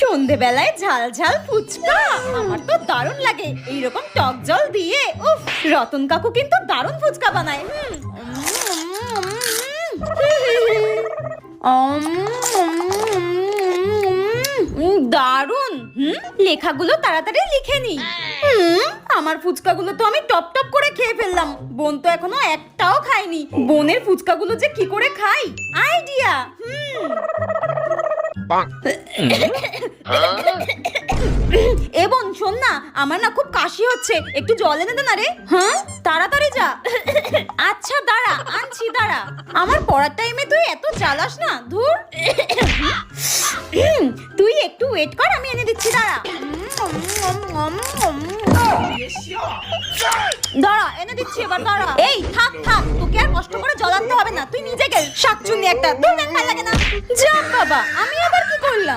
সন্ধেবেলায় ঝাল ঝাল ফুচকা আমার তো দারুণ লাগে, এইরকম টক জল দিয়ে। উফ, রতন কাকু কিন্তু দারুণ ফুচকা বানায়। দারুণ। লেখাগুলো তাড়াতাড়ি লিখে নি। আমার ফুচকাগুলো তো আমি টপ টপ করে খেয়ে ফেললাম, বোন তো এখনো একটাও খায়নি। বোনের ফুচকাগুলো যে কি করে খাই, আইডিয়া। এ বোন শোন না, আমার না খুব কাশি হচ্ছে, একটু জল এনে দে না রে। হ্যাঁ তাড়াতাড়ি যা। আচ্ছা দাঁড়া, আনছি দাঁড়া। আমার পড়ার টাইমে তুই এত জ্বালাস না, ধুর। তুই একটু ওয়েট কর, আমি এনে দিচ্ছি, দাঁড়া। দাঁড়া এনে দিচ্ছি এবার, দাঁড়া। এই থাক থাক, তোকে আর কষ্ট করে জল আনতে হবে না, তুই নিজে গেল। শাকচুন্নি একটা, তোর ভালো লাগে না। যা বাবা, আমি আবার কি করলাম?